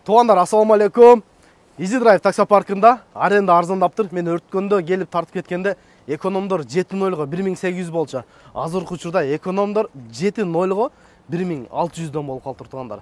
Туугандар, ассаламу алейкум. Easy Drive таксопаркында аренда арзандаптыр. Мен өрткөндө келип тартып кеткенде экономдор 7.0-га 1800 болчу. Азыркы учурда экономдор 7.0-га 1600дөн болуп калыптыр туугандар.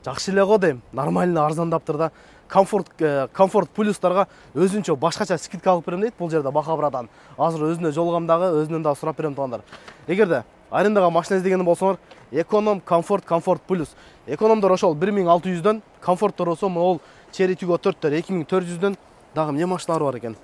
Жакшы эле го дейм. Нормально арзандаптыр да. Комфорт плюстарга өзүнчө башкача скидка алып берем дейт. Бул жерде Бахабрадан. Азыр өзүнө жолугамдагы өзүнөн да сурап берем туугандар. Эгерде арендага машина издеген болсоңор, эконом, комфорт плюс. Экономдор ошол 1600дөн, комфорттор болсо ол Cherry Tiggo 4-төр 2400дөн. Дагы эмне машиналар бар экен?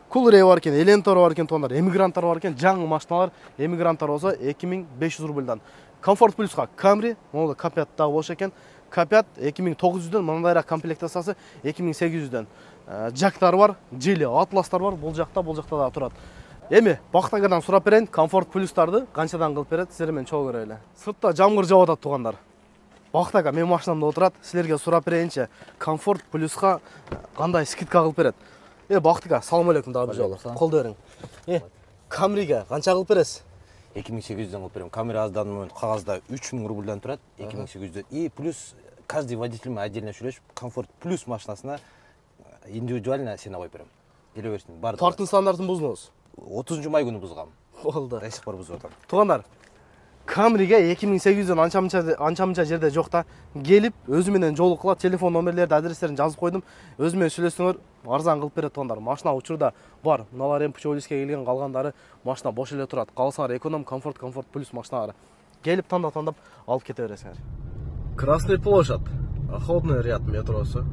Coolray бар экен, Elentor бар экен туугандар, эмигранттар бар экен, жаңы машиналар, эмигранттар болсо 2500 рубльдан. Комфорт плюска Camry, могу K5 дагы болчу экен. K5 2900дөн, мындайраак комплектациясы 2800дөн. Жактар бар, Geely Atlas'тар бар, бул жакта дагы турат. Эми бактагадан сурап берейин, комфорт плюстарды канчадан кылып берет, силер менен чогуу көрөлү. Сыртта жамгыр жауып атат туугандар. Бактага менин машинамда отурат, силерге сурап берейинчи, комфорт плюска кандай скидка кылып берет. Бактыга, салам алейкум дагы бир жолу. Колдо бериң. Камриге канча кылып бересиз? 2800дөн кылып берем. Камера аздан момент кагазда 3000 рубльдан турат, 2800дөн. И плюс каждый водитель менен отдельно сүйлөшүп, комфорт плюс машинасына индивидуально сени коюп берем. Келе берсин. Парктын стандартын буздуңуз. 30 май күнү бузгам. Болду. Эсик бар бузуп атам. Туугандар, Камриге 2800дөн анча-мынча жерде жок да. Келип, өзү менен жолуккула, телефон номерлерди, адрестерин жазып койдум. Өзү менен сүйлөшсөңөр, арзан кылып берет туугандар. Машина учурда бар. Мыналар эми Пчелискке келген, калгандары машина бош эле турат. Калсаңар эконом, комфорт плюс машиналары. Келип тандап алып кете бересиңер. Красный площадь. Охотный ряд метросу.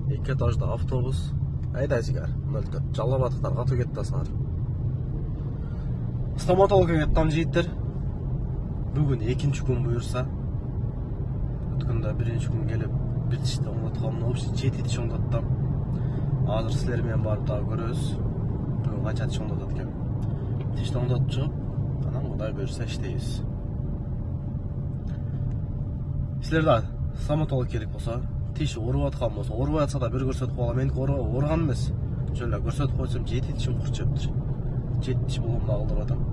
2 этажда автобус. Айдайсыңар. 04. Жалабатыктар катуу кетип атасыңар. Стоматологга там жейттер. Бүгүн 2-нчи күн буюрса. Өткөндө 1-нчи күн келип, бир тишти оңдотком, общий 7 тиш оңдоттум. Азыр силер менен барып дагы көрөбүз. Бүгүн канча тиш оңдотот экен. Тишти оңдотуп чыгып, анан Кудай буюрса иштейбиз. Силерде стоматолог керек болсо, тиш ооруп аткан болсо, оорубай атса да бир көрсөтүп коелам. Меники ооруган эмес. Ошол эле көрсөтүп койсом 7 тишим курчуптур. 7 тиш болгондо калтырып атам.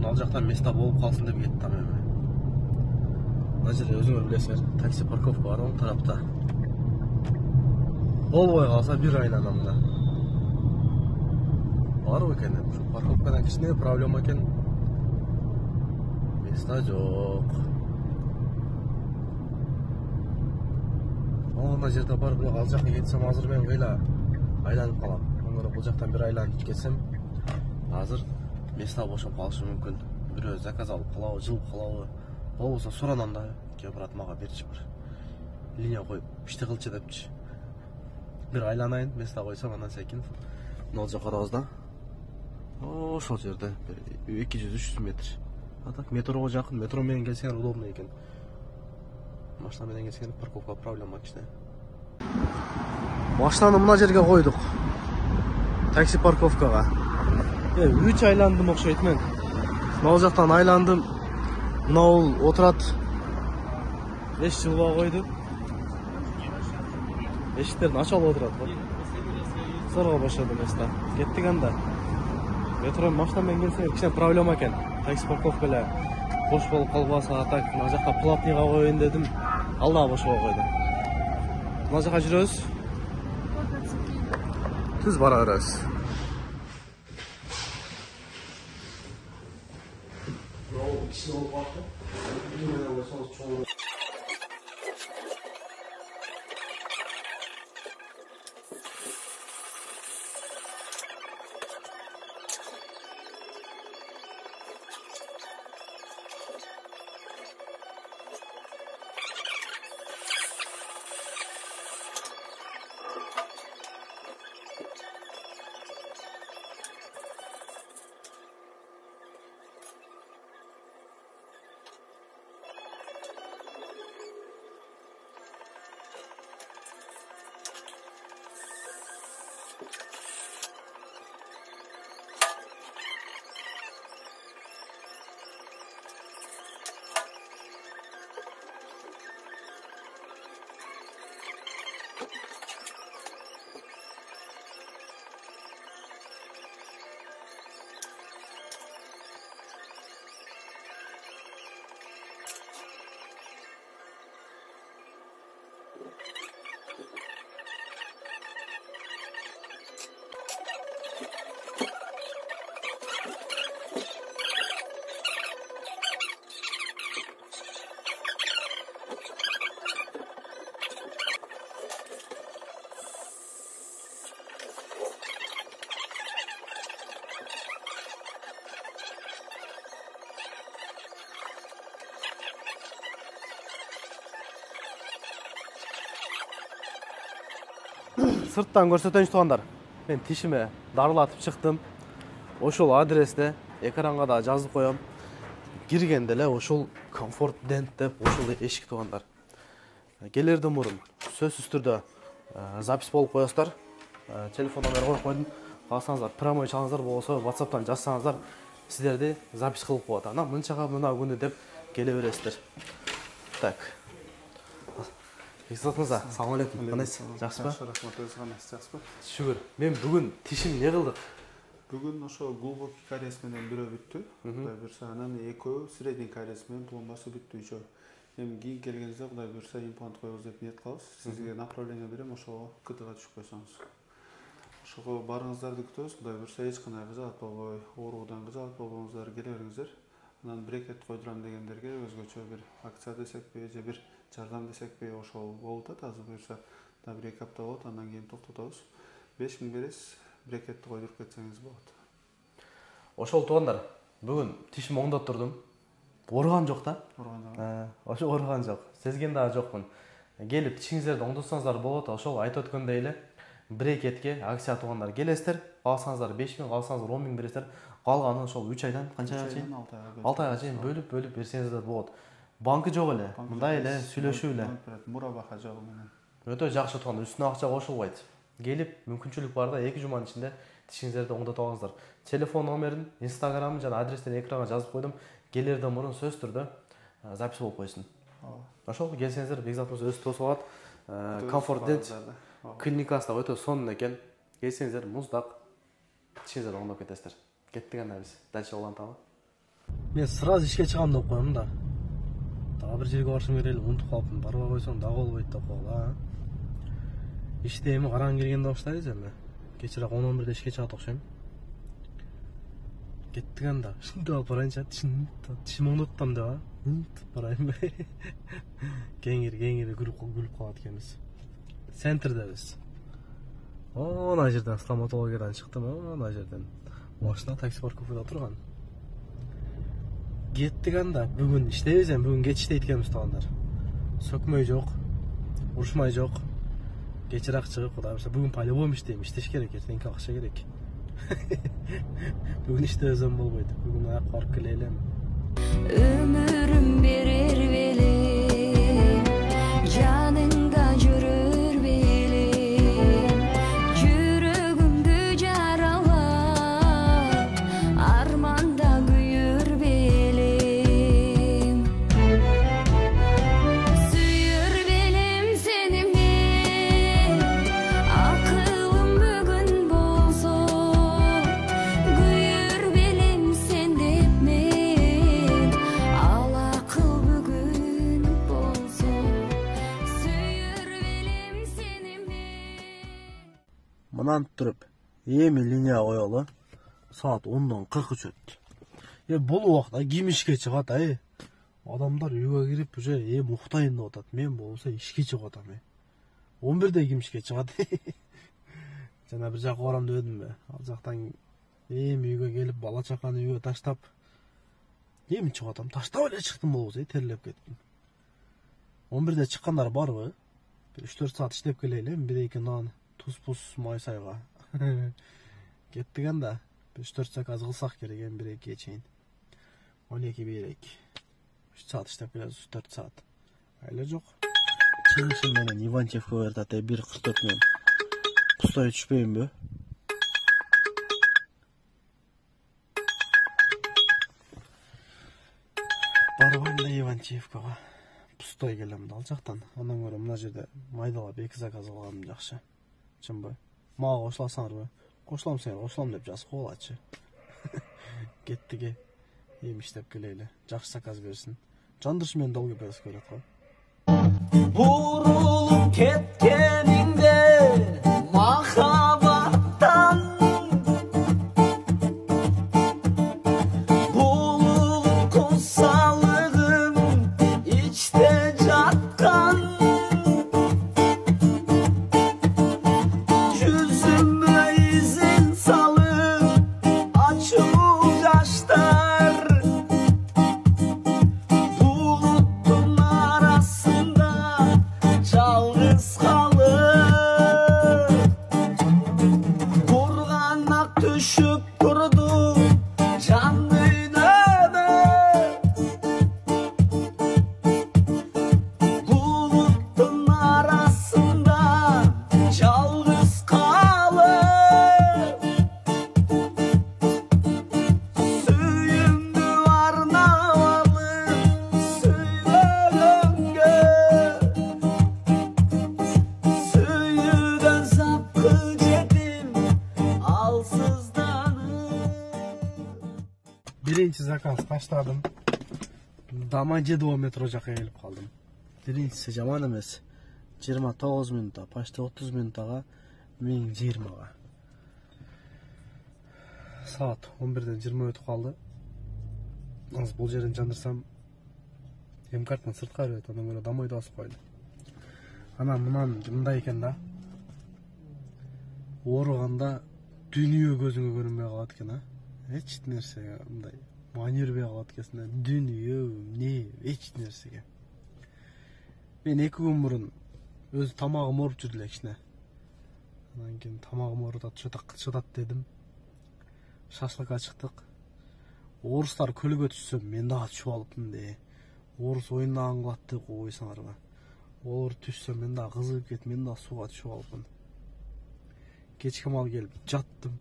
Мына жактан места болуп калсын деп кеттим эми. Мына жерде өзүңөр билесиңер, такси парковка бар оң тарапта. Болбой калса бир айланам да. Бар экен, парковкадан кичине проблема экен. Места жок. Мына жерде бар, бирок ал жакка кетсем азыр мен кыйла айланып калам. Оңора бул жактан бир айланып кетсем, азыр места бошоп калышы мүмкүн. Бирөө заказ алып калабы, жылып калабы. Болбосо суранам да, ке брат мага берчи бир. Линия коюп, ишти кылчы депчи. Бир айланайын, места койсом анан секин. Мына жака карабыз да. Ошол жерде 200-300 метр. А так метрого жакын, метро менен келсеңер удобно экен. Машина менен келсеңер парковка проблема кичине. Машинаны мына жерге койдук. Такси парковкага. 3 айландым окшойт мен. Мына жактан айландым. Мынау отурат. 5 жылга койду. Эшиктерин ачып отурат. Сорго бошоду места. Кеттик анда. Метро машина менен келсең кичине проблема экен. Такси парковка эле бош болуп калбаса, а так мына жакка платныйга коеюн дедим. Ал дагы бош болуп койду. Мына жака жүрөбүз. Түз бара беребиз. Сырттан көрсөтөйүнчү туугандар. Мен тишиме дарылатып чыктым. Ошол адресте экранга да жазып коем. Киргенде эле ошол комфорт дент деп ошол эшик туугандар. Келерден мурун сөзсүз түрдө запись болуп коесуздар. Телефон номер коюп койдум. Кааласаңыздар прямой чалыңыздар, болбосо WhatsApp'тан жазсаңыздар, сиздерди запись кылып коет. Анан мынчага мына күнү деп келе бересиздер. Так. Бекзат мырза, салам алейкум. Кандайсыз? Жакшысызбы? Жакшы, рахмат. Өзү кандайсыз, жакшысызбы? Шүгүр. Мен бүгүн тишим не кылдык? Бүгүн ошо глубокий кариес менен бирөө бүттү. Кудай буюрса, анан экөө средний кариес менен пломбасы бүттү ичөө. Эми кийин келгенизде кудай буюрса имплант коебуз деп ниет кылабыз. Сизге направление берем, ошого КТга түшүп койсоңуз. Ошого барыңыздарды күтөбүз. Кудай буюрса эч кандай кыжаат болбой, ооруудан кыжаат болбоңуздар, келе бериңиздер. Анан брекет койдурам дегендерге өзгөчө бир акция десекпи же бир жардам десекпи ошол болуп атат. Азыр буюрса да 1-2 апта болот, андан кийин токтотобуз. 5 миң бересиз, брекетти койдуруп кетсеңиз болот. Ошол туугандар, бүгүн тишим оңдоп турдум. Ооруган жок да? Ошо ооруган жок. Сезген дагы жокмун. Келип тишиңиздерди оңдотсоңуздар болот. Ошол айтып өткөндөй эле брекетке акция туугандар келесиздер. Кааласаңыздар 5 миң, кааласаңыздар 10 миң бересиздер. Калганын ошол 3 айдан канчага чейин? 6 айга чейин бөлүп берсеңиздер болот. Банкы жок эле. Мындай эле сүйлөшүп эле. Мурабака жагы менен. Өтө жакшы туугандар, үстүнө акча кошулбайт. Келип, мүмкүнчүлүк барда 2 жуманын ичинде тишиңиздерди оңдотуп алыңыздар. Телефон номерин, инстаграмын жана адрестерин экранга жазып койдум. Келерден мурун сөз түрдө запись болуп койсун. Ошол келсеңиздер, Бекзат мырза өзү тосуп алат. Комфорт дент клиникасы да өтө сонун экен. Келсеңиздер, муздак тишиңиздерди оңдоп кетесиздер. Кеттик анда биз. Дальше уланталы. Мен сразу ишке чыгам деп коем да. Дагы бир жерге барышым керек эле, унутуп калыптым. Барбай койсоң дагы болбойт деп койгула. Иште эми караң келгенде баштайбыз эми. Кечирээк 10-11де ишке чыгат окшойм. Кеттик анда. Ушинтип алып барайынчы. Тишим оңдоттум деп, Унутуп барайын. Кеңири күлүп калат экенбиз. Центрдебиз. Ана жерден стоматологиядан чыктым, ана жерден. Машина такси парковкада турган. Кеттик анда. Бүгүн иштейбиз эми, бүгүн кеч иштейт экенбиз туугандар. Сөкмөй жок, урушмай жок. Кечирээк чыгып, кудай буюрса бүгүн по-любому иштейм, иштеш керек, эртеңки акча керек. Бүгүн иштебесем болбойт. Бүгүн аяк барып келелем. Ömürüm verir belim, canında yürür belim, yüreğimde yaralar, armanda büyür belim. Suyur belim senimi, akılım bugün bolsun, güyür belim sen dep men, al akıl bugün bolsun, suyur belim senimi. Мынан туруп, эми линия коелу. Саат 10-дан 43 өттү. Бул убакта ким ишке чыгат, Адамдар үйгө кирип уже уктайын деп атат. Мен болсо ишке чыгып атам. 11де ким ишке чыгат? Жана бир жака барам дебедимби? Ал жактан үйгө келип бала чаканы үйгө таштап, чыгып атам. Таштап эле чыктым болбосо, терлеп кеттим. 11де чыккандар барбы? 3-4 саат иштеп келели, 1-2 нан, туз-пуз май сайга. Кеттик анда. 3-4 заказ кылсак керек, 1-2 чейин. 12 берек. 3 саат иштеп келебиз, 4 саат. Айла жок. Чыгышым менен Иванчевке берет, 1:44 менен. Пустой түшпөйүнбү? Барбайм да Иванчевкага. Пустой келем да ал жактан. Андан көрө мына жерде майдалап 2 заказ алганым жакшы. Чынбы? Мага кошуласаңарбы? Кошулам сеңер, кошулам деп жазып коелачы. Кеттиге. Эми иштеп келели. Жакшы заказ берсин. Жандырыш менен долго берип көрөт го. Бурулуп заказ таштадым. Домодедово метро жака келип калдым. Биринчиси жаман эмес. 29 минутта, почти 30 минуттага 1020га. Саат 11ден 20 өтүп калды. Азыр бул жерден жандырсам МКартан сыртка берет, андан көрө домойдо басып койду. Анан мындай экен да. Ооруганда дүнүйө көзүңө көрүнбөй калат экен, а? Эч нерсеге мындай манербей калат экенсиң, дүнүйө, эмне, эч нерсеге. Мен 2 күн мурун өз тамагым ооруп жүрдү эле кичине. Анан кийин тамагым оорутат, чатат дедим. Шашлыкка чыктык. Орустар көлгө түшсөм, мен дагы түшүп алыпмын де. Орус оюндаган кылатты койсоңарбы. Олар түшсөм, мен дагы кызыгып кетип, мен дагы сууга түшүп алыпмын. Кечке мал келип жаттым.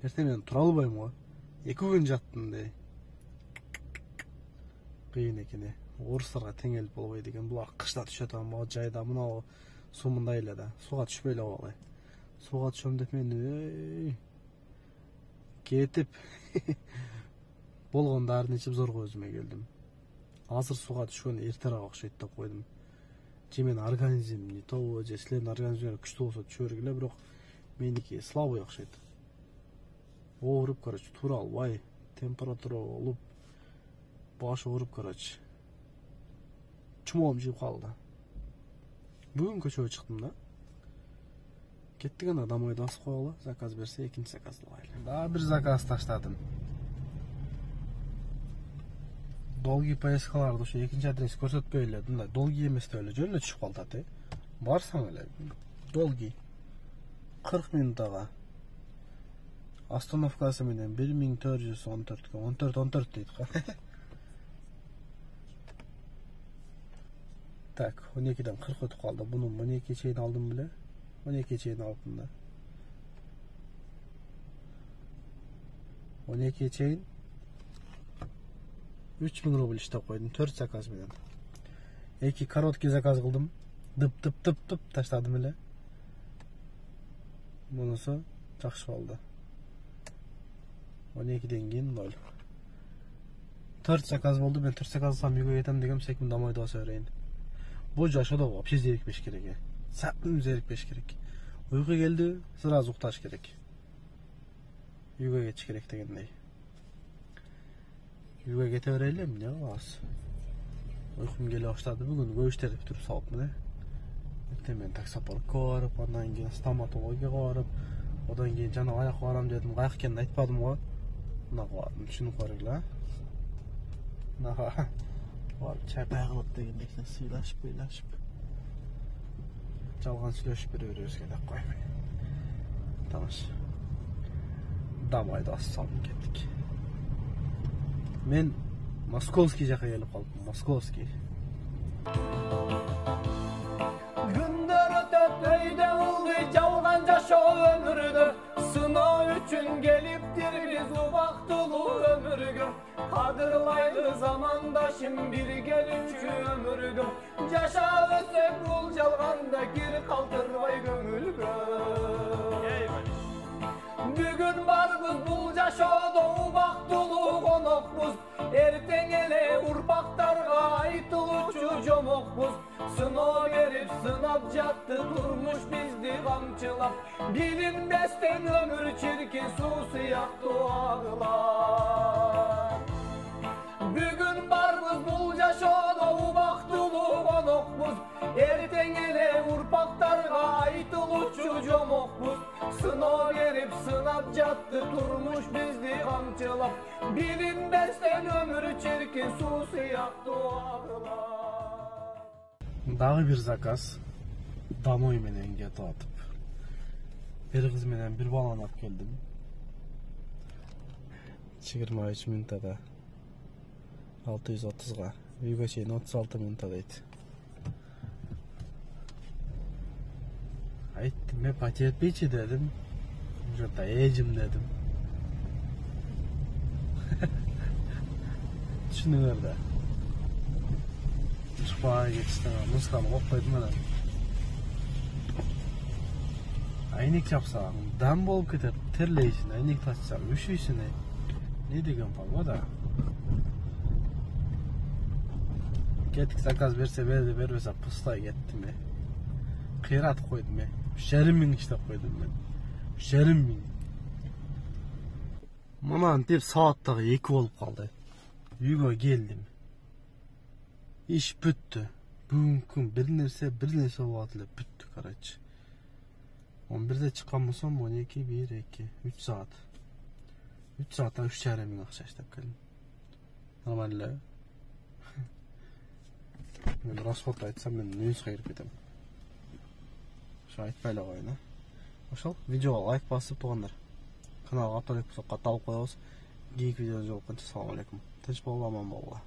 Эртең мен тура албайм го. 2 күн жаттым де. Кыйын экен. Орустарга тең келип болбойт экен. Булар кышта түшөт, ама жайда мына суу мындай эле да. Сууга түшпөй эле калгай. Сууга түшөм деп мен кетип болгон дарын ичип зорго өзүмө келдим. Азыр сууга түшкөн эртерээк окшойт деп койдум. Же мен организм не то, же силердин организмдер күчтүү болсо түшө бергиле, бирок меники слабый окшойт. Ооруп, короче, тура албай, температура болуп, башы ооруп, короче. Чумоом жип калды. Бүгүн көчөгө чыктым да. Кеттик, ана домойдо басып койгула, заказ берсе, экинчи заказды алайлы. Дагы бир заказ таштадым. Долгий поездкаларды ошо экинчи адрес көрсөтпөй эле, мындай долгий эмес деп эле жөн эле түшүп калат, Барсаң эле долгий 40 минуттага. Остановкасы менен 1414 14 дейт го. Так, 12ден 40 өтүп калды. Буну 12 чейин алдым беле. 12 чейин алыпмын да. 12 чейин 3000 рубль иштеп койдум, 4 заказ менен. 2 короткий заказ кылдым. Дып таштадым эле. Мунусу жакшы болду. 12ден кийин 0. 4 заказ болду. Мен 4 заказ алсам үйгө кетем дегем, секунд домойдо баса берейин. Бул жашоодо вообще зерикпеш керек. Сапым зерикпеш керек. Уйку келди, сразу укташ керек. Үйгө кетиш керек дегендей. Үйгө кете берели, эмне кылабыз? Уйкум келе баштады. Бүгүн көбүштөрүп туруп салыпмын, Эртең мен таксопаркка барып, андан кийин стоматологияга барып, одан кийин жана аяк барам дедим. Каяк экенин айтпадым го. Мынага бардым, түшүнүп көргүлө. Мынага барып чай кылып дегендей сыйлашып. Жалган сүйлөшүп бере беребизге деп коймун. Тамаш. Домойдо бассам кеттик. Мен Московский жака келип калдым. Московский. Күндөр өтөт өйдө ылды жалган жашоо өмүрдө. Сыноо үчүн келиптир биз убактылуу өмүргө. Кадырлайлы замандашым биргелүүчү өмүргө. Жашап өтсөк бул жалганда кир калтырбай көңүлгө. Бүгүн барбыз бул жашоодо убактылуу конокпуз. Эртең эле урпактарга айтылуучу жомокпуз. Сыноо берип сынап жатты турмуш бизди камчылап. Билинбестен өмүр чиркин суу сыяктуу агылар. Бүгүн барбыз бул жашоодо убактылуу конокпуз. Эртең эле урпактарга айтылуучу жомокпуз. Сыноо берип сынап жатты турмуш бизди камчылап. Билинбестен өмүр чиркин суу сыяктуу агылар. Дагы бир заказ. Домой менен кетип атып. Бир кыз менен бир баланы алып келдим. 23 минутада 630га. Үйгө чейин 36 минутта дейт. Айттым, мен потерпичи дедим. Жата эжим дедим. Түшүнүңөр да. Чыкпай кетишти, музыканы коюп койдум анан. Айнек жапсаң, дам болуп кетет, терлейсиң, айнек тачсаң, үшүйсүң. Не деген погода. Кетик заказ берсе берди, бербесе пустой кеттим. Кыйратып койдум. 3,5 иштеп койдум мен. 3,5. Мынан деп сааттагы 2 болуп калды. Үйгө келдим. Иш бүттү. Бүгүнкү күн бир нерсе болот эле, бүттү, короче. 11-де чыккан болсом 12, 1, 2, 3 саат. 3 саатта 3,5 акча иштеп келдим. Нормально. Мен расход айтсам, мен минусқа кирип кетем. Ошо айтпай эле коеюн, а. Ошол видеого лайк басып тугандар. Каналга абдан көп катталып коебуз. Кийинки видеодо жолукканча салам алейкум. Тынч болуңар, аман болуңар.